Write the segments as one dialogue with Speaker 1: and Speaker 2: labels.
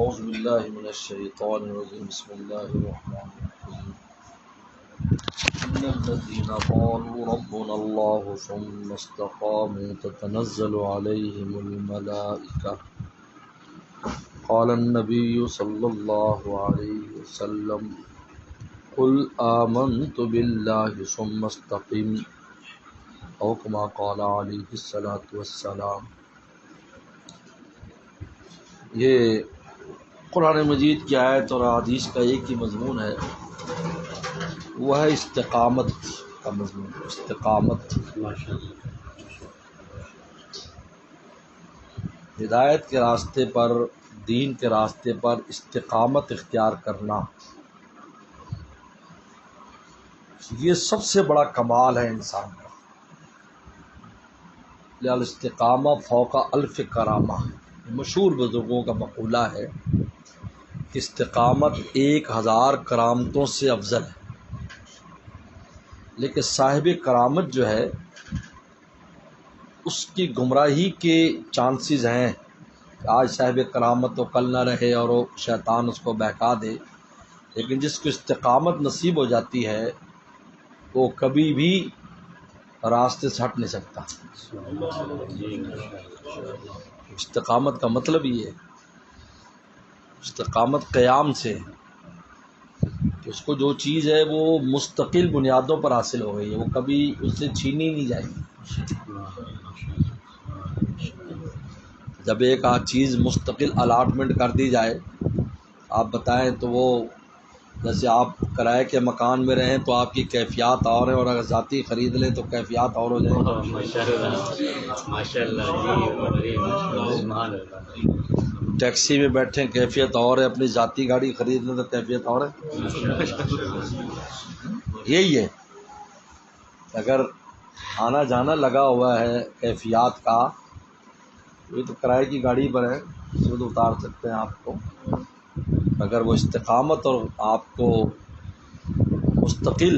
Speaker 1: اعوذ باللہ من الشیطان الرجیم بسم اللہ الرحمن الرحیم ان الذین قالوا ربنا اللہ ثم استقاموا تتنزل علیہم الملائکہ قال النبی صلی اللہ علیہ وسلم قل آمنت باللہ ثم استقم او کما قال علیہ الصلاۃ والسلام۔ یہ قرآن مجید کی آیت اور حدیث کا ایک ہی مضمون ہے، وہ ہے استقامت کا مضمون۔ استقامت ہدایت کے راستے پر، دین کے راستے پر استقامت اختیار کرنا، یہ سب سے بڑا کمال ہے انسان کا۔ الاستقامہ فوق الف کرامہ، مشہور بزرگوں کا مقولہ ہے کہ استقامت 1000 کرامتوں سے افضل ہے، لیکن صاحب کرامت جو ہے اس کی گمراہی کے چانسز ہیں کہ آج صاحب کرامت تو کل نہ رہے اور وہ شیطان اس کو بہکا دے، لیکن جس کو استقامت نصیب ہو جاتی ہے وہ کبھی بھی راستے سے ہٹ نہیں سکتا۔ استقامت کا مطلب یہ ہے، استقامت قیام سے ہے کہ اس کو جو چیز ہے وہ مستقل بنیادوں پر حاصل ہو گئی ہے، وہ کبھی اس سے چھینی نہیں جائے گی۔ جب ایک چیز مستقل الاٹمنٹ کر دی جائے، آپ بتائیں تو وہ جیسے آپ کرائے کے مکان میں رہیں تو آپ کی کیفیات اور ہیں، اور اگر ذاتی خرید لیں تو کیفیات اور ہو جائیں گی۔ ٹیکسی میں بیٹھیں کیفیت اور ہے، اپنی ذاتی گاڑی خرید لیں تو کیفیت اور ہے۔ یہی ہے، اگر آنا جانا لگا ہوا ہے کیفیات کا، یہ تو کرائے کی گاڑی پر ہے، اس میں تو اتار سکتے ہیں آپ کو، اگر وہ استقامت اور آپ کو مستقل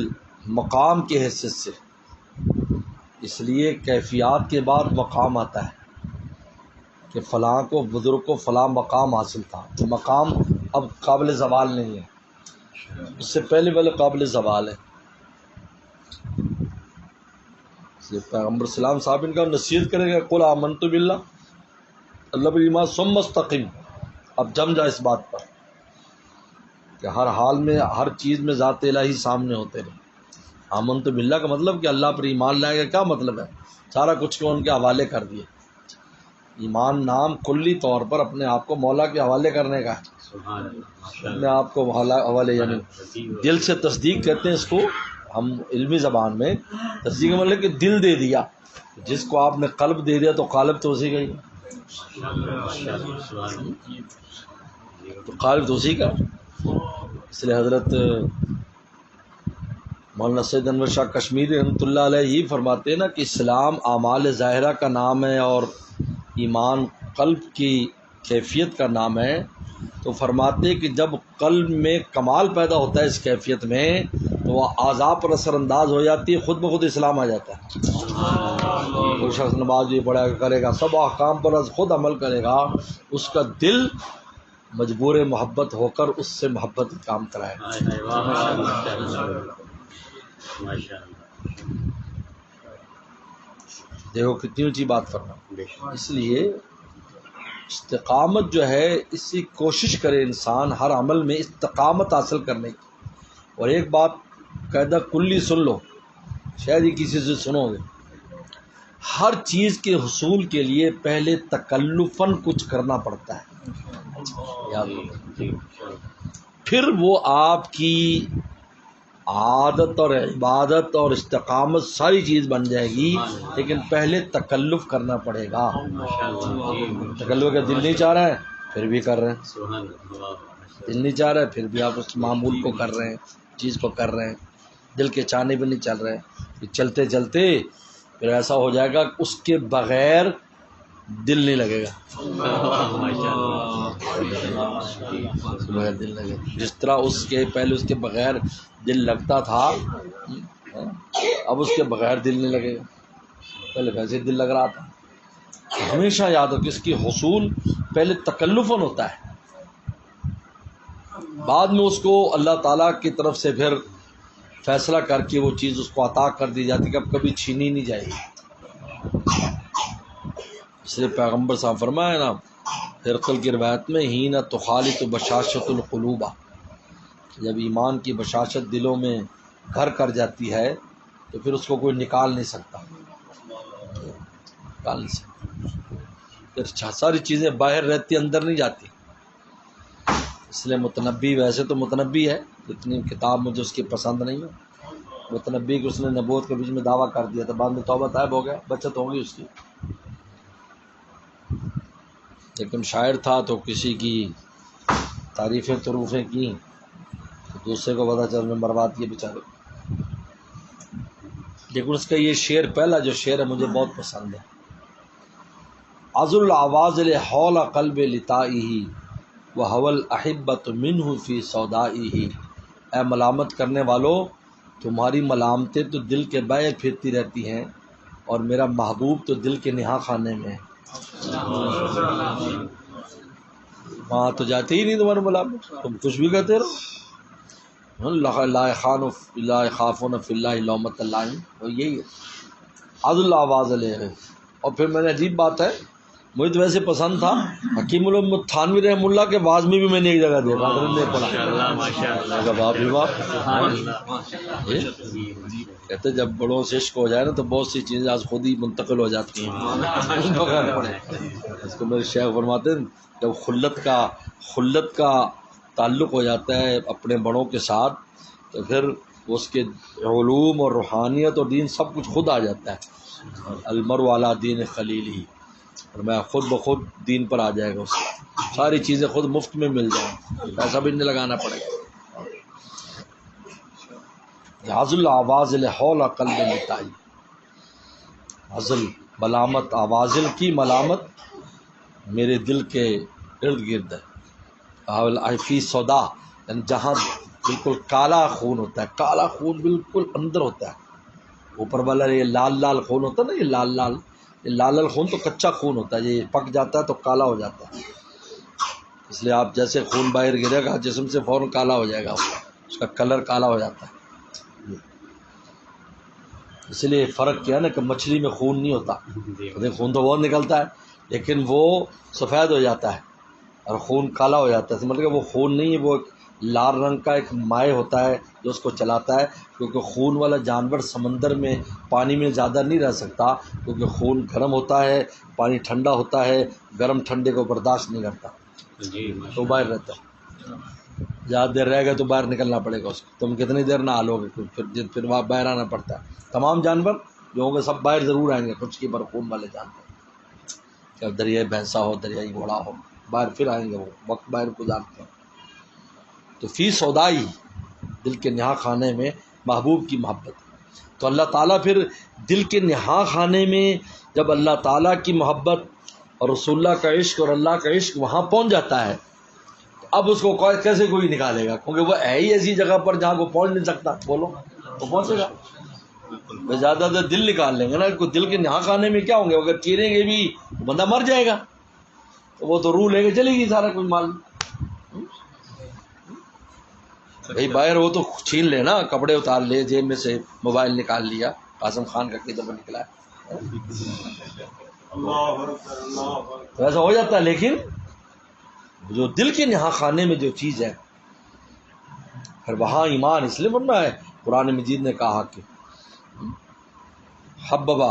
Speaker 1: مقام کی حیثیت سے، اس لیے کیفیات کے بعد مقام آتا ہے کہ فلاں کو، بزرگ کو فلاں مقام حاصل تھا، جو مقام اب قابل زوال نہیں ہے، اس سے پہلے قابل زوال ہے۔ اس لیے پیغمبر السلام صاحب ان کا نصیحت کرے گا، قل آمنت باللہ، اللہ بالایمان ثم استقم، اب جم جا اس بات پر کہ ہر حال میں، ہر چیز میں ذات الہی سامنے ہوتے رہے۔ آمنت باللہ کا مطلب کہ اللہ پر ایمان لائے گا، کیا مطلب ہے؟ سارا کچھ کو ان کے حوالے کر دیے۔ ایمان نام کلی طور پر اپنے آپ کو مولا کے حوالے کرنے کا ہے، اپنے آپ کو حوالے، یعنی دل سے تصدیق کہتے ہیں اس کو ہم علمی زبان میں۔ تصدیق کا مطلب کہ دل دے دیا، جس کو آپ نے قلب دے دیا تو قالب تو اسی کا ہی، تو قالب تو اسی کا۔ اس لیے حضرت مولانا سید انور شاہ کشمیری رحمۃ اللہ علیہ ہی فرماتے ہیں نا کہ اسلام اعمال ظاہرہ کا نام ہے اور ایمان قلب کی کیفیت کا نام ہے، تو فرماتے کہ جب قلب میں کمال پیدا ہوتا ہے اس کیفیت میں تو وہ اعضاء پر اثر انداز ہو جاتی ہے، خود بخود اسلام آ جاتا ہے۔ کوئی شخص نماز بھی پڑھا کرے گا، سب احکام پر خود عمل کرے گا، اس کا دل مجبور محبت ہو کر اس سے محبت کا کام کرائے گا۔ دیکھو کتنی اونچی بات فرما۔ اس لیے استقامت جو ہے، اسی کوشش کرے انسان ہر عمل میں استقامت حاصل کرنے کی۔ اور ایک بات قاعدہ کلی سن لو، شاید ہی کسی سے سنو گے، ہر چیز کے حصول کے لیے پہلے تکلفاً کچھ کرنا پڑتا ہے، یاد رکھو، پھر وہ آپ کی عادت اور عبادت اور استقامت ساری چیز بن جائے گی، لیکن پہلے تکلف کرنا پڑے گا۔ تکلف کا دل نہیں چاہ رہا ہے پھر بھی کر رہے ہیں، دل نہیں چاہ رہا ہے پھر بھی آپ اس معمول کو کر رہے ہیں، چیز کو کر رہے ہیں، دل کے چاہنے پہ نہیں چل رہے ہیں۔ چلتے چلتے پھر ایسا ہو جائے گا اس کے بغیر دل نہیں لگے گا، بغیر دل لگے، جس طرح اس کے پہلے اس کے بغیر دل لگتا تھا، اب اس کے بغیر دل نہیں لگے گا، پہلے ویسے دل لگ رہا تھا۔ ہمیشہ یاد رکھو اس کی حصول پہلے تکلفاً ہوتا ہے، بعد میں اس کو اللہ تعالیٰ کی طرف سے پھر فیصلہ کر کے وہ چیز اس کو عطا کر دی جاتی کہ اب کبھی چھینی نہیں جائے گی۔ اس لیے پیغمبر صاحب فرمایا نا ہرقل کی روایت میں ہی نہ تو خالق بشاشت القلوبہ، جب ایمان کی بشاشت دلوں میں گھر کر جاتی ہے تو پھر اس کو کوئی نکال نہیں سکتا، پھر ساری چیزیں باہر رہتی اندر نہیں جاتی۔ اس لیے متنبی ویسے تو متنبی ہے، اتنی کتاب مجھے اس کی پسند نہیں ہے، متنبی کہ اس نے نبوت کے بیچ میں دعویٰ کر دیا تھا، بعد میں توبہ طائب ہو گیا، بچت ہوگی اس کی، لیکن شاعر تھا تو کسی کی تعریفیں تروفیں کی تو دوسرے کو پتہ چل میں برباد کیے بیچارے۔ لیکن اس کا یہ شعر پہلا جو شعر ہے مجھے بہت پسند ہے، عذر العواز حول قلب لطائہ وہول احبت منہ فی سودائہ، اے ملامت کرنے والو تمہاری ملامتیں تو دل کے بائے پھرتی رہتی ہیں اور میرا محبوب تو دل کے نہا خانے میں ہے۔ وہاں تو جاتے ہی نہیں تمہارے ملامت، تم کچھ بھی کہتے رہو، لا يخافون فی اللہ لومۃ لائم، اور یہی ہے عذر العواز علیہ۔ اور پھر میں نے عجیب بات ہے، مجھے تو ویسے پسند تھا، حکیم الامت تھانوی رحمہ اللہ کے واز میں بھی میں نے ایک جگہ دیکھا، نے پڑھا باپ ہی باپ، کہتے جب بڑوں سے عشق ہو جائے نا تو بہت سی چیزیں آج خود ہی منتقل ہو جاتی ہیں بغیر پڑھے۔ اس کو میرے شیخ فرماتے ہیں جب خلت کا تعلق ہو جاتا ہے اپنے بڑوں کے ساتھ تو پھر اس کے علوم اور روحانیت اور دین سب کچھ خود آ جاتا ہے۔ المرء علی دین خلیلہ، اور میں خود بخود دین پر آ جائے گا، اس کو ساری چیزیں خود مفت میں مل جائیں، پیسہ بھی نہیں لگانا پڑے گا۔ عذل العواز حول قلب لطائی، عزل ملامت، عوازل کی ملامت میرے دل کے ارد گرد ہے، فی سودا یعنی جہاں بالکل کالا خون ہوتا ہے، کالا خون بالکل اندر ہوتا ہے، اوپر والا یہ لال لال خون ہوتا ہے نا، یہ لال لال خون تو کچا خون ہوتا ہے، یہ پک جاتا ہے تو کالا ہو جاتا ہے، اس لیے آپ جیسے خون باہر گرے گا جسم سے فوراً کالا ہو جائے گا، اس کا کلر کالا ہو جاتا ہے۔ اس لیے فرق کیا نا کہ مچھلی میں خون نہیں ہوتا، خون تو بہت نکلتا ہے لیکن وہ سفید ہو جاتا ہے اور خون کالا ہو جاتا ہے، مطلب کہ وہ خون نہیں ہے، وہ ایک لال رنگ کا ایک مائع ہوتا ہے جو اس کو چلاتا ہے، کیونکہ خون والا جانور سمندر میں پانی میں زیادہ نہیں رہ سکتا، کیونکہ خون گرم ہوتا ہے، پانی ٹھنڈا ہوتا ہے، گرم ٹھنڈے کو برداشت نہیں کرتا تو باہر رہتا ہے، زیادہ دیر رہ گئے تو باہر نکلنا پڑے گا اس کو، تم کتنی دیر نہ آلو گے، پھر وہاں باہر آنا پڑتا ہے۔ تمام جانور جو ہوں گے سب باہر ضرور آئیں گے، کچھ کی پر خون والے جانور، چاہے دریائے بھینسا ہو، دریائی گھوڑا ہو، باہر پھر آئیں گے، وہ وقت باہر گزارتے ہیں۔ تو فی سودائی دل کے نہا خانے میں محبوب کی محبت، تو اللہ تعالیٰ پھر دل کے نہا خانے میں جب اللہ تعالیٰ کی محبت اور رسول اللہ کا عشق اور اللہ کا عشق وہاں پہنچ جاتا ہے، اب اس کو کیسے کوئی نکالے گا، کیونکہ وہ ہے ہی ایسی جگہ پر جہاں کو پہنچ نہیں سکتا، بولو تو پہنچے گا، زیادہ تر دل نکال لیں گے نا، دل کے نہا خانے میں کیا ہوں گے، اگر چیریں گے بھی تو بندہ مر جائے گا، تو وہ تو روح لے کے چلے گی سارا کچھ مال، بھائی باہر وہ تو چھین لے نا، کپڑے اتار لے، جیب میں سے موبائل نکال لیا، قاسم خان کا کتاب نکلا ہے تو ایسا ہو جاتا ہے، لیکن جو دل کے نہا خانے میں جو چیز ہے پھر وہاں ایمان، اس لیے بننا ہے قرآن مجید نے کہا کہ حببا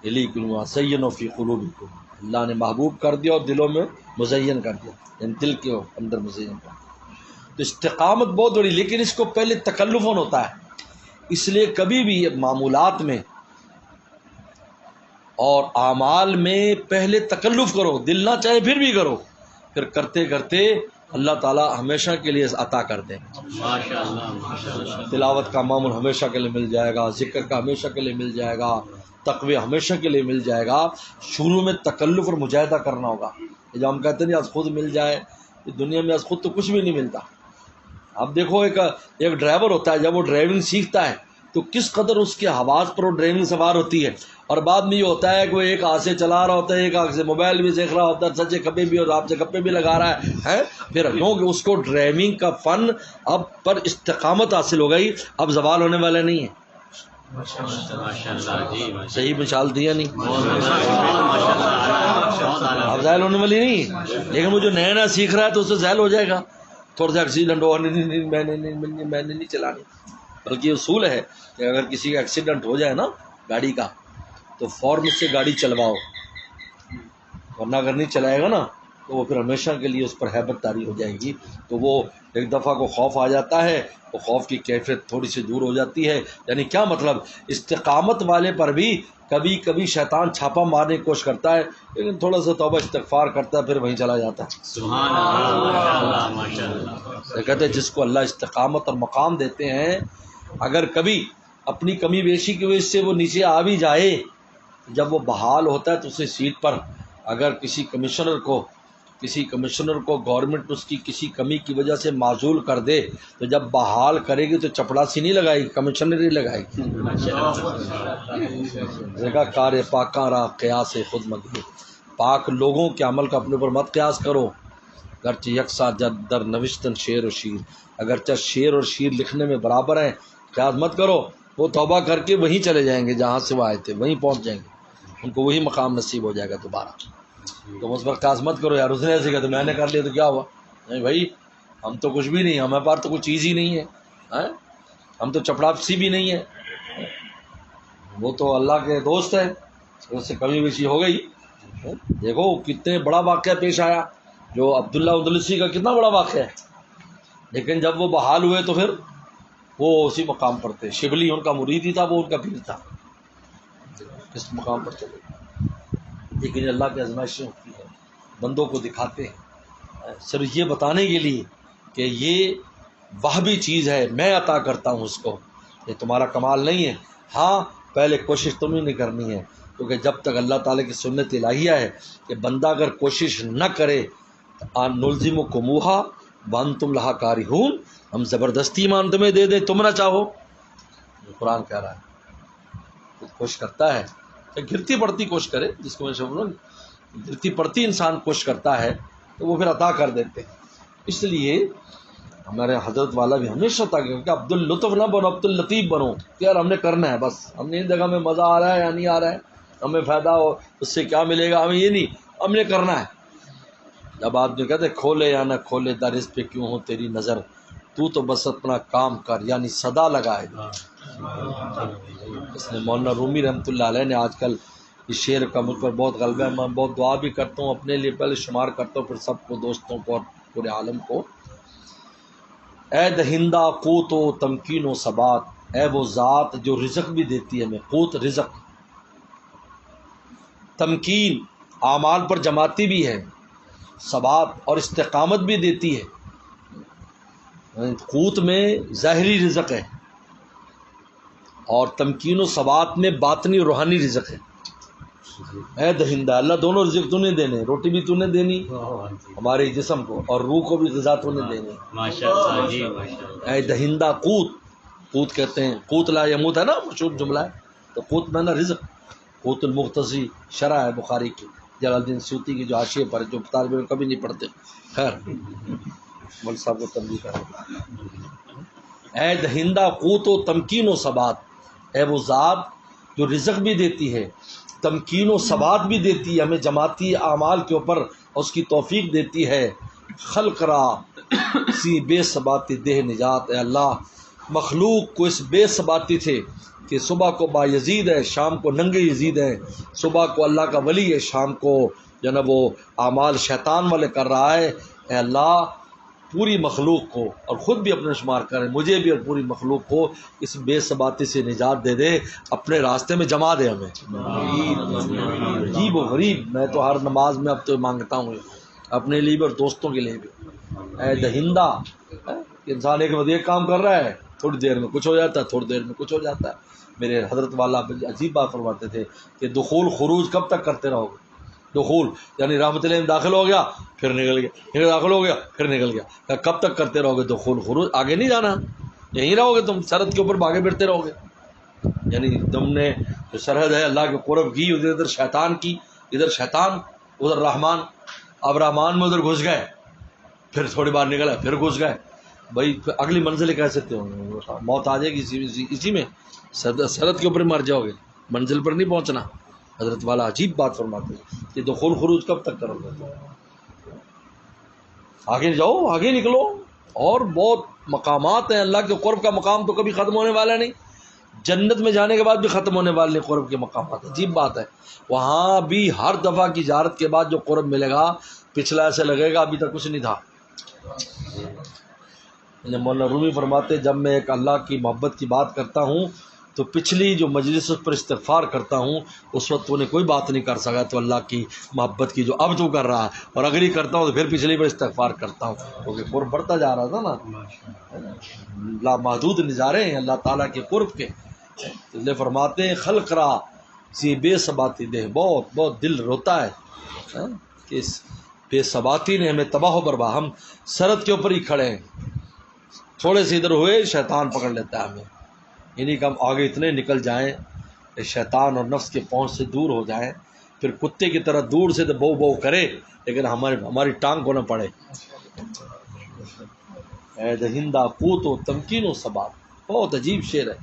Speaker 1: الیکم زینوا فی قلوبکم، اللہ نے محبوب کر دیا اور دلوں میں مزین کر دیا، یعنی دل کے اندر مزین کر دیا۔ تو استقامت بہت بڑی، لیکن اس کو پہلے تکلف ہوتا ہے، اس لیے کبھی بھی معمولات میں اور اعمال میں پہلے تکلف کرو، دل نہ چاہے پھر بھی کرو، پھر کرتے کرتے اللہ تعالیٰ ہمیشہ کے لیے عطا کر دیں گے، تلاوت کا معمول ہمیشہ کے لیے مل جائے گا، ذکر کا ہمیشہ کے لیے مل جائے گا، تقوی ہمیشہ کے لیے مل جائے گا۔ شروع میں تکلف اور مجاہدہ کرنا ہوگا، جب ہم کہتے ہیں آج خود مل جائے، دنیا میں آج خود تو کچھ بھی نہیں ملتا۔ اب دیکھو ایک ڈرائیور ہوتا ہے، جب وہ ڈرائیونگ سیکھتا ہے تو کس قدر اس کے حواس پر وہ ڈرائیونگ سوار ہوتی ہے. اور بعد میں یہ ہوتا ہے کہ وہ ایک ہاتھ سے چلا رہا ہوتا ہے, ایک ہاتھ سے موبائل بھی دیکھ رہا ہوتا ہے, سچے کپے بھی اور آپ سے کپے بھی لگا رہا ہے. پھر کیونکہ اس کو ڈرائیونگ کا فن اب پر استقامت حاصل ہو گئی, اب زوال ہونے والا نہیں ہے. صحیح مثال دیا نہیں, اب زائل ہونے والی نہیں. لیکن وہ جو نیا نیا سیکھ رہا ہے تو اس سے زائل ہو جائے گا. تھوڑا سا ایکسیڈنٹ ہوا, میں نے نہیں چلانی. بلکہ اصول ہے کہ اگر کسی کا ایکسیڈنٹ ہو جائے نا گاڑی کا تو فوراً سے گاڑی چلواؤ, ورنہ اگر نہیں چلائے گا نا تو وہ پھر ہمیشہ کے لیے اس پر ہیبت طاری ہو جائے گی. تو وہ ایک دفعہ کو خوف آ جاتا ہے, وہ خوف کی کیفیت تھوڑی سی دور ہو جاتی ہے. یعنی کیا مطلب, استقامت والے پر بھی کبھی کبھی شیطان چھاپا مارنے کی کوشش کرتا ہے, لیکن تھوڑا سا توبہ استغفار کرتا ہے پھر وہیں چلا جاتا ہے.
Speaker 2: سبحان اللہ, ماشاءاللہ.
Speaker 1: کہتے ہیں جس کو اللہ استقامت اور مقام دیتے ہیں, اگر کبھی اپنی کمی بیشی کی وجہ سے وہ نیچے آ بھی جائے, جب وہ بحال ہوتا ہے تو اسے سیٹ پر اگر کسی کمشنر کو گورنمنٹ اس کی کسی کمی کی وجہ سے معزول کر دے تو جب بحال کرے گی تو چپڑاسی نہیں لگائے گی, کمشنر ہی لگائے گی. جگہ کار پاکاں را قیاس خود مگی, پاک لوگوں کے عمل کا اپنے اوپر مت قیاس کرو. گرچہ یکساں در نوشتن شعر و شیر, اگرچہ شعر اور شیر لکھنے میں برابر ہیں, قیاس مت کرو. وہ توبہ کر کے وہیں چلے جائیں گے جہاں سے وہ آئے تھے, وہیں پہنچ جائیں گے, ان کو وہی مقام نصیب ہو جائے گا دوبارہ. تو اس پر قیاس مت کرو, یار اس نے ایسے کہا تو میں نے کر لیا تو کیا ہوا. نہیں بھائی, ہم تو کچھ بھی نہیں, ہمارے پاس تو کوئی چیز ہی نہیں ہے, ہم تو چپڑاسی بھی نہیں ہے. وہ تو اللہ کے دوست ہے, اس سے کمی بیشی ہو گئی. دیکھو کتنے بڑا واقعہ پیش آیا, جو عبداللہ اندلسی کا کتنا بڑا واقعہ ہے, لیکن جب وہ بحال ہوئے تو پھر وہ اسی مقام پر تھے. شبلی ان کا مرید ہی تھا, وہ ان کا پیر تھا, اس مقام پر چلے. لیکن اللہ کی آزمائشیں ہوتی ہیں, بندوں کو دکھاتے ہیں صرف یہ بتانے کے لیے کہ یہ وہابی چیز ہے, میں عطا کرتا ہوں اس کو, یہ تمہارا کمال نہیں ہے. ہاں پہلے کوشش تمہیں نہیں کرنی ہے, کیونکہ جب تک اللہ تعالیٰ کی سنت الہیہ ہے کہ بندہ اگر کوشش نہ کرے, نلزمکموہا وانتم لہا کارہون, ہم زبردستی ایمان تمہیں دے دیں تم نہ چاہو. قرآن کہہ رہا ہے کوشش کرتا ہے, گرتی پڑتی کوشش کرے, جس کو میں گرتی پڑتی انسان کوشش کرتا ہے تو وہ پھر عطا کر دیتے ہیں. اس لیے ہمارے حضرت والا بھی ہمیشہ تھا کہ عبد اللطف نہ بنو, عبد اللطیف بنو, کہ یار ہم نے کرنا ہے بس, ہم نے ان جگہ میں مزہ آ رہا ہے یا نہیں آ رہا ہے, ہمیں فائدہ ہو اس سے کیا ملے گا, ہمیں یہ نہیں, ہم نے کرنا ہے. جب آدمی کہتے کھولے یا نہ کھولے در اس پہ کیوں ہو تیری نظر, تو بس اپنا کام کر, یعنی صدا لگائے. اس نے مولانا رومی رحمۃ اللہ علیہ نے آج کل اس شعر کا مجھ پر بہت غلبہ ہے, میں بہت دعا بھی کرتا ہوں, اپنے لیے پہلے شمار کرتا ہوں, پھر سب کو, دوستوں کو اور پورے عالم کو. اے دہندہ قوت و تمکین و ثبات, اے وہ ذات جو رزق بھی دیتی ہے ہمیں, قوت رزق, تمکین اعمال پر جماتی بھی ہے, ثبات اور استقامت بھی دیتی ہے. قوت میں ظاہری رزق ہے اور تمکین و ثبات میں باطنی روحانی رزق ہے. اے دہندہ, اللہ دونوں رزق تو نے دینے, روٹی بھی تو نے دینی ہمارے جسم کو, اور روح کو بھی غذا تو نے دینی.
Speaker 2: ماشاءاللہ جی, ماشاءاللہ.
Speaker 1: اے دہندہ قوت, قوت کہتے ہیں قوت لا یموت ہے نا, مشہور جملہ ہے, تو قوت میں نا رزق. قوت المختصی شرح ہے بخاری کی, جلال الدین سیوطی کی جو حاشیے پر, جو طالب علم کبھی نہیں پڑھتے, خیر مول صاحب کو تنبیہ کر. اے دہندہ قوت و تمکین و ثبات, اے وہ ذات جو رزق بھی دیتی ہے, تمکین و ثبات بھی دیتی ہے, ہمیں جماعتی اعمال کے اوپر اس کی توفیق دیتی ہے. خلق را سی بے ثباتی دہ نجات, اے اللہ مخلوق کو اس بے ثباتی تھے کہ صبح کو با یزید ہے, شام کو ننگے یزید ہیں, صبح کو اللہ کا ولی ہے, شام کو جو نا وہ اعمال شیطان والے کر رہا ہے. اے اللہ پوری مخلوق کو, اور خود بھی اپنے شمار کریں, مجھے بھی اور پوری مخلوق کو اس بے ثباتی سے نجات دے دے, اپنے راستے میں جما دے ہمیں. عجیب و غریب, میں تو ہر نماز میں اب تو مانگتا ہوں, اپنے لیے بھی اور دوستوں کے لیے بھی. اے دہندہ, انسان ایک ایک کام کر رہا ہے, تھوڑی دیر میں کچھ ہو جاتا ہے, تھوڑی دیر میں کچھ ہو جاتا ہے. میرے حضرت والا عجیب بات فرماتے تھے کہ دخول خروج کب تک کرتے رہو گے. دخول یعنی رحمت اللہ داخل ہو گیا پھر نکل گیا, پھر داخل ہو گیا پھر نکل گیا, کب تک کرتے رہو گے دخول خروج, آگے نہیں جانا, یہیں رہو گے تم, سرحد کے اوپر بھاگے پھرتے رہو گے. یعنی تم نے جو سرحد ہے اللہ کے قرب کی، ادھر شیطان کی، ادھر شیطان ادھر رحمان، اب رحمان میں ادھر گھس گئے، پھر تھوڑی بار نکلا پھر گھس گئے، بھائی پھر اگلی منزل کیسے تھے؟ موت آ جائے گی اسی میں، سرحد کے اوپر مر جاؤ گے، منزل پر نہیں پہنچنا۔ حضرت والا عجیب بات فرماتے ہیں کہ دخول خروج کب تک کرو گے؟ آگے جاؤ، آگے نکلو، اور بہت مقامات ہیں۔ اللہ کے قرب کا مقام تو کبھی ختم ہونے والا نہیں، جنت میں جانے کے بعد بھی ختم ہونے والے قرب کے مقامات۔ عجیب بات ہے، وہاں بھی ہر دفعہ کی زیارت کے بعد جو قرب ملے گا، پچھلا ایسے لگے گا ابھی تک کچھ نہیں تھا۔ مولانا رومی فرماتے جب میں ایک اللہ کی محبت کی بات کرتا ہوں تو پچھلی جو مجلس پر استغفار کرتا ہوں اس وقت تو نے کوئی بات نہیں کر سکا، تو اللہ کی محبت کی جو اب تو کر رہا ہے، اور اگر ہی کرتا ہوں تو پھر پچھلی پر استغفار کرتا ہوں، کیونکہ قرب بڑھتا جا رہا تھا نا، لامحدود نظارے ہیں اللہ تعالیٰ کے قرب کے۔ اس لیے فرماتے ہیں خلق را سی بے ثباتی دہ، بہت بہت دل روتا ہے کہ اس بے ثباتی نے ہمیں تباہ و برباد، ہم سرحد کے اوپر ہی کھڑے ہیں، تھوڑے سے ادھر ہوئے شیطان پکڑ لیتا ہے ہمیں، یعنی کہ ہم آگے اتنے نکل جائیں کہ شیطان اور نفس کے پہنچ سے دور ہو جائیں، پھر کتے کی طرح دور سے تو بو بو کرے لیکن ہماری ٹانگ کو نہ پڑے۔ اے دہندہ قوت و تمکین و ثبات، بہت عجیب شعر ہے،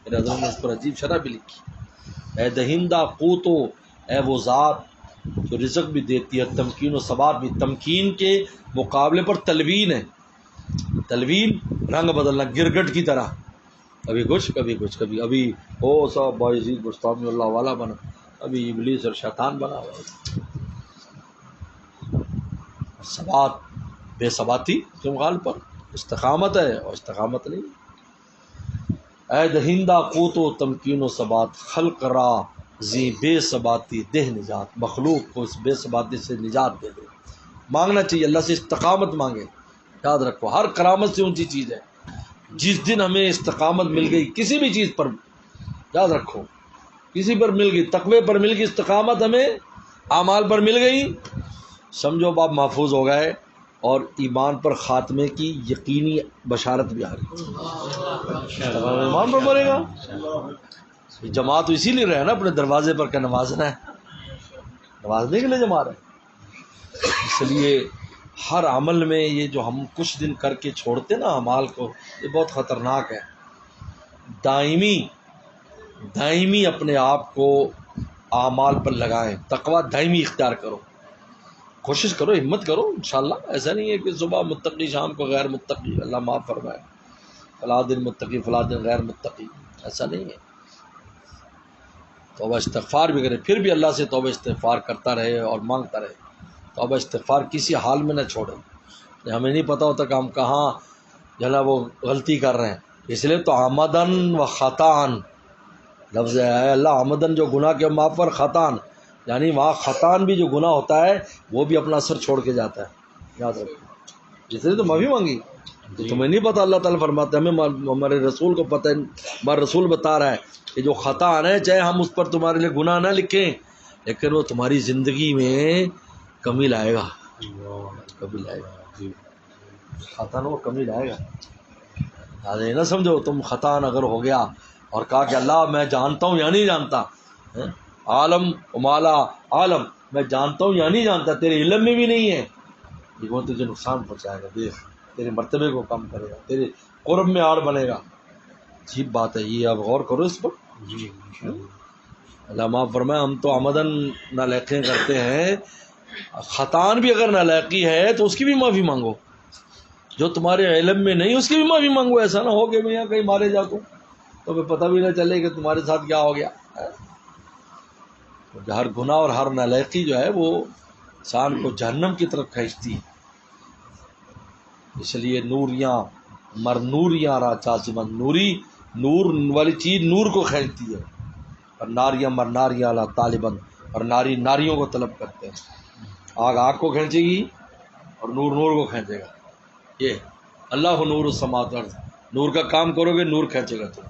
Speaker 1: میرے حضرت نے اس پر عجیب شرح بھی لکھی۔ اے دہندہ قوت و، اے وہ ذات جو رزق بھی دیتی ہے، تمکین و ثبات بھی۔ تمکین کے مقابلے پر تلوین ہے، تلوین رنگ بدلنا، گرگٹ کی طرح، کبھی کچھ کبھی کچھ، کبھی ابھی ہو صاحب باعزید گستاخی اللہ والا بنا، ابھی ابلیس اور شیطان بنا ہوا ہے۔ ثبات بے ثباتی کے مقابل پر استقامت ہے، اور استقامت نہیں۔ اے دہندہ قوت و تمکین و ثبات، خلق را زی بے ثباتی دہ نجات، مخلوق کو اس بے ثباتی سے نجات دے دے۔ مانگنا چاہیے اللہ سے، استقامت مانگے، یاد رکھو ہر کرامت سے اونچی چیز ہے۔ جس دن ہمیں استقامت مل گئی کسی بھی چیز پر، یاد رکھو کسی پر مل گئی، تقوی پر مل گئی استقامت، ہمیں اعمال پر مل گئی، سمجھو باپ محفوظ ہو گئے، اور ایمان پر خاتمے کی یقینی بشارت بھی آ گئی۔ ایمان پر مرے گا، جماعت تو اسی لیے رہے نا اپنے دروازے پر کہ نوازنا ہے، نوازنے کے لیے جما رہے ہیں۔ اس لیے ہر عمل میں یہ جو ہم کچھ دن کر کے چھوڑتے نا اعمال کو، یہ بہت خطرناک ہے۔ دائمی اپنے آپ کو اعمال پر لگائیں، تقویٰ دائمی اختیار کرو، کوشش کرو، ہمت کرو، انشاءاللہ۔ ایسا نہیں ہے کہ صبح متقی شام کو غیر متقی، اللہ معاف فرمائے، فلاں دن متقی فلاں دن غیر متقی، ایسا نہیں ہے۔ توبہ استغفار بھی کرے، پھر بھی اللہ سے توبہ استغفار کرتا رہے اور مانگتا رہے۔ توبہ استغفار کسی حال میں نہ چھوڑیں، ہمیں نہیں پتہ ہوتا کہ ہم کہاں جو ہے نا وہ غلطی کر رہے ہیں، اس لیے تو آمدن و خطان لفظ ہے، اللہ آمدن جو گناہ کے معاف پر، خطان یعنی وہاں خطان بھی جو گناہ ہوتا ہے وہ بھی اپنا اثر چھوڑ کے جاتا ہے، یاد رکھو۔ اس لیے تو معافی مانگی، تو تمہیں نہیں پتہ، اللہ تعالیٰ فرماتا ہے ہمیں، ہمارے رسول کو پتہ ہے، ہمارا رسول بتا رہا ہے کہ جو خطا ہے چاہے ہم اس پر تمہارے لیے گناہ نہ لکھیں لیکن وہ تمہاری زندگی میں کمی لائے گا، کمی لائے گا، خطا وہ کمی لائے گا۔ یہ نہ سمجھو تم خطا اگر ہو گیا اور کہا کہ اللہ میں جانتا ہوں یا نہیں جانتا، عالم مالا عالم، میں جانتا ہوں یا نہیں جانتا، تیرے علم میں بھی نہیں ہے، یہ وہ تجھے نقصان پہنچائے گا، دیکھ تیرے مرتبے کو کم کرے گا، تیرے قرب میں آڑ بنے گا۔ عجیب بات ہے یہ، آپ غور کرو اس پر۔ اللہ معاف فرمائے، ہم تو آمدن نالائقیاں کرتے ہیں، خطان بھی اگر نالائقی ہے تو اس کی بھی معافی مانگو، جو تمہارے علم میں نہیں اس کی بھی معافی مانگو، ایسا نہ ہو کہ میں یہاں کہیں مارے جا تو پتہ بھی نہ چلے کہ تمہارے ساتھ کیا ہو گیا۔ ہر گناہ اور ہر نالائقی جو ہے وہ انسان کو جہنم کی طرف کھینچتی ہے، اس لیے نوریاں مر نوریاں را چاسمن، نوری نور والی چیز نور کو کھینچتی ہے، اور ناریاں مر ناریاں لا طالبن، اور ناری ناریوں کو طلب کرتے ہیں، آگ آگ کو کھینچے گی اور نور نور کو کھینچے گا۔ یہ اللہ نور السماوات والارض، نور کا کام کرو گے نور کھینچے گا، تم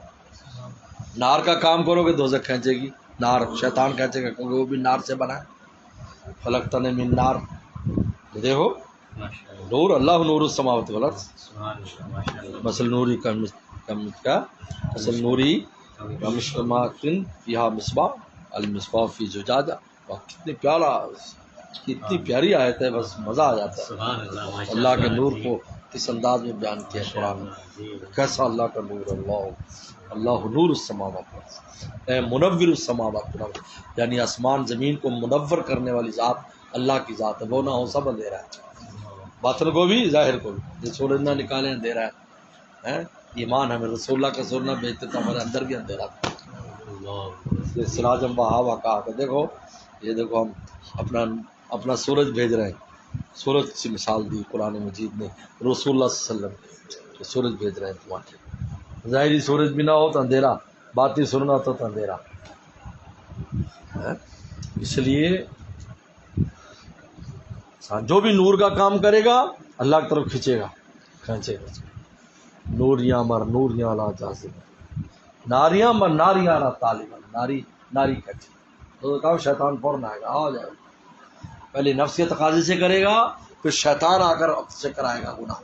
Speaker 1: نار کا کام کرو گے دوزخ کھینچے گی، نار شیطان کھینچے گا کیونکہ وہ بھی نار سے بنا ہے، خلقتنی من نار، دیکھو نور، اللہ نور السماوات والارض، مثل نوری کا مثل نوری کمشکماکن فیہا مصباح المصباح فی زجاجہ. کتنی پیارا، کتنی پیاری آیت ہے، بس مزہ آ جاتا ہے.
Speaker 2: سبحان اللہ ماشاء
Speaker 1: اللہ کے نور کو کس انداز میں بیان کیا ہے قرآن میں. کیسا اللہ کا نور، اللہ نور السماوات، اے منور السماوات، یعنی آسمان زمین کو منور کرنے والی ذات اللہ کی ذات ہے. وہ نہ ہو سب اندھیرا ہے، باطن کو بھی ظاہر کو بھی. جو سورج نہ نکالے اندھیرا ہے. ایمان ہمیں رسول اللہ کا سور نہ بیچتے تو ہمارے اندر بھی اندھیرا تھا. سراجم وہاوا کہا کہ دیکھو، یہ دیکھو ہم اپنا سورج بھیج رہے ہیں. سورج سے مثال دی قرآن مجید نے رسول اللہ صلی اللہ علیہ وسلم کہ سورج بھیج رہے ہیں تمہارے. ظاہری سورج بھی نہ ہو تو اندھیرا، باطنی سورج نہ ہو تو اندھیرا. اس لیے جو بھی نور کا کام کرے گا اللہ کی طرف کھینچے گا. نوریاں مر نوریاں لا جازب، ناریاں مر ناریاں لا طالبا. ناری کھینچے تو کہا شیطان فوراً آئے گا، آ جائے گا. پہلے نفس کے تقاضے سے کرے گا، پھر شیطان آ کر سے کرائے گا گناہ،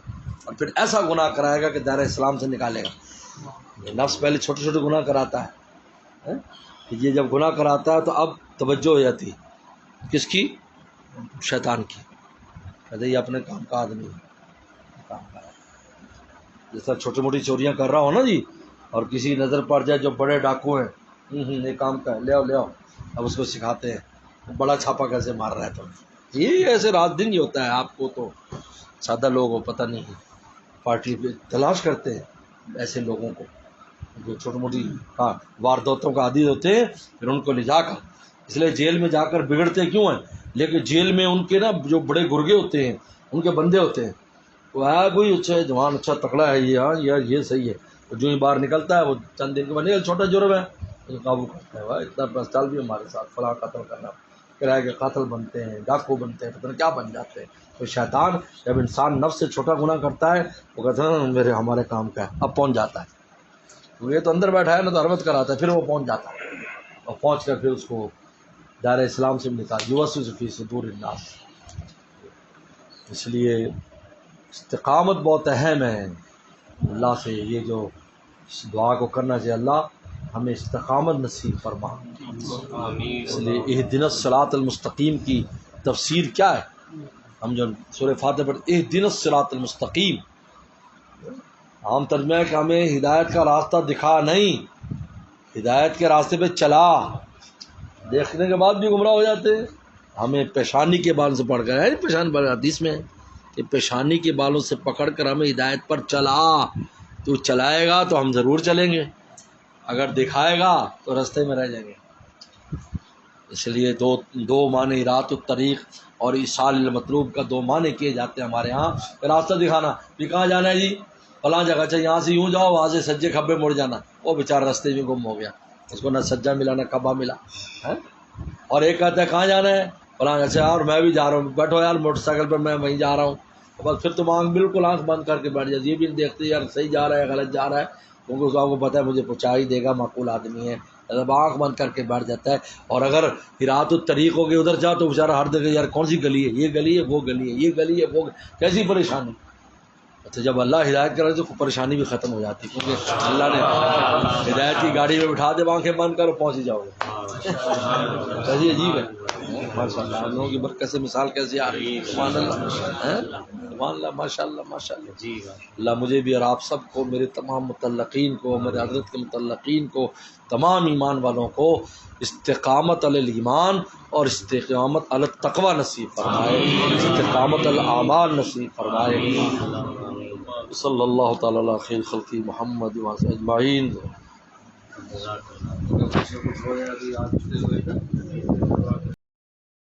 Speaker 1: اور پھر ایسا گناہ کرائے گا کہ دائرہ اسلام سے نکالے گا. نفس پہلے چھوٹے چھوٹے گناہ کراتا ہے. یہ جب گناہ کراتا ہے تو اب توجہ ہو جاتی ہے کس کی؟ شیطان کی. کہتے یہ اپنے کام کا آدمی ہے، کام کا ہے. جس طرح چھوٹی موٹی چوریاں کر رہا ہو نا جی، اور کسی کی نظر پڑ جائے جو بڑے ڈاکو ہیں، یہ کام کا ہے، لے آؤ. اب اس کو سکھاتے ہیں بڑا چھاپا کیسے مار رہا ہے. تو یہ ایسے رات دن ہی ہوتا ہے. آپ کو تو سادہ لوگ ہو پتہ نہیں ہے، پارٹی پہ تلاش کرتے ہیں ایسے لوگوں کو جو چھوٹی موٹی وارداتوں کا عادی ہوتے ہیں، پھر ان کو لے جا کر، اس لیے جیل میں جا کر بگڑتے کیوں ہیں؟ لیکن جیل میں ان کے نا جو بڑے گرگے ہوتے ہیں، ان کے بندے ہوتے ہیں، وہ ہے کوئی اچھا جوان اچھا تکڑا ہے یہ، ہاں یار یہ صحیح ہے. جو ہی باہر نکلتا ہے وہ چند دن کے بعد چھوٹا جرم ہے تو قابو کرتا ہے. بھائی اتنا بس چل بھی ہمارے ساتھ فلاں قتل کرنا، کرائے کے قاتل بنتے ہیں، ڈاکو بنتے ہیں، پتہ نہیں کیا بن جاتے ہیں. تو شیطان جب انسان نفس سے چھوٹا گناہ کرتا ہے وہ کہتا ہے ہمارے کام کا ہے، اب پہنچ جاتا ہے. یہ تو اندر بیٹھا ہے نا تو عربت کراتا ہے، پھر وہ پہنچ جاتا ہے، اور پہنچ کر پھر اس کو دائرہ اسلام سے نکال یوسوس فی صدور الناس. اس لیے استقامت بہت اہم ہے. اللہ سے یہ جو اس دعا کو کرنا چاہیے، اللہ ہمیں استقامت نصیب فرما. اس لیے اہدنا الصراط المستقیم کی تفسیر کیا ہے؟ ہم جو سورہ فاتحہ پر اہدنا الصراط المستقیم، عام ترجمہ ہے کہ ہمیں ہدایت کا راستہ دکھا نہیں، ہدایت کے راستے پہ چلا. دیکھنے کے بعد بھی گمراہ ہو جاتے ہیں. ہمیں پیشانی کے بال سے پڑھ کر ہے، پیشانی بال حدیث میں ہے کہ پیشانی کے بالوں سے پکڑ کر ہمیں ہدایت پر چلا. تو چلائے گا تو ہم ضرور چلیں گے، اگر دکھائے گا تو راستے میں رہ جائیں گے. اس لیے دو معنی رات الطریق اور ایصال المطلوب کا دو معنی کیے جاتے ہیں ہمارے ہاں. راستہ دکھانا بھی کہاں جانا ہے جی، فلاں جگہ، اچھا یہاں سے یوں جاؤ، وہاں سے سجے کھبے مڑ جانا. وہ بیچارہ راستے میں گم ہو گیا، اس کو نہ سجا ملا نہ کھبا ملا. اور ایک کہتا ہے کہاں جانا ہے فلاں، اچھا یار میں بھی جا رہا ہوں، بیٹھو یار موٹر سائیکل پر میں وہیں جا رہا ہوں. بس پھر تم بالکل آنکھ بند کر کے بیٹھ جاتی، یہ بھی نہیں دیکھتے یار صحیح جا رہا ہے غلط جا رہا ہے، کیونکہ اس کو پتہ ہے مجھے پہنچا ہی دے گا، معقول آدمی ہے. جب آنکھ بند کر کے بیٹھ جاتا ہے. اور اگر رات الطریق ہو کے ادھر جاؤ تو بیچارہ ہر جگہ یار کون سی گلی ہے، یہ گلی ہے وہ گلی ہے، یہ گلی ہے وہ، کیسی پریشانی. اچھا جب اللہ ہدایت کرے تو پریشانی بھی ختم ہو جاتی، کیونکہ اللہ نے ہدایت کی گاڑی میں بٹھا دے، آنکھیں بند کرو پہنچ ہی جاؤ گے. کیسی عجیب ہے ماشاء اللہ. ہم لوگوں کی برکت سے مثال کیسی آ رہی ہے. سبحان اللہ، سبحان اللہ، ماشاء اللہ ماشاء اللہ. اللہ مجھے بھی اور آپ سب کو، میرے تمام متعلقین کو، میرے حضرت کے متعلقین کو، تمام ایمان والوں کو استقامت علی الایمان اور استقامت علی التقوی نصیب فرمائے، استقامت الاعمال نصیب فرمائے. صلی اللہ تعالی علی خیر خلقی محمد اجمعین.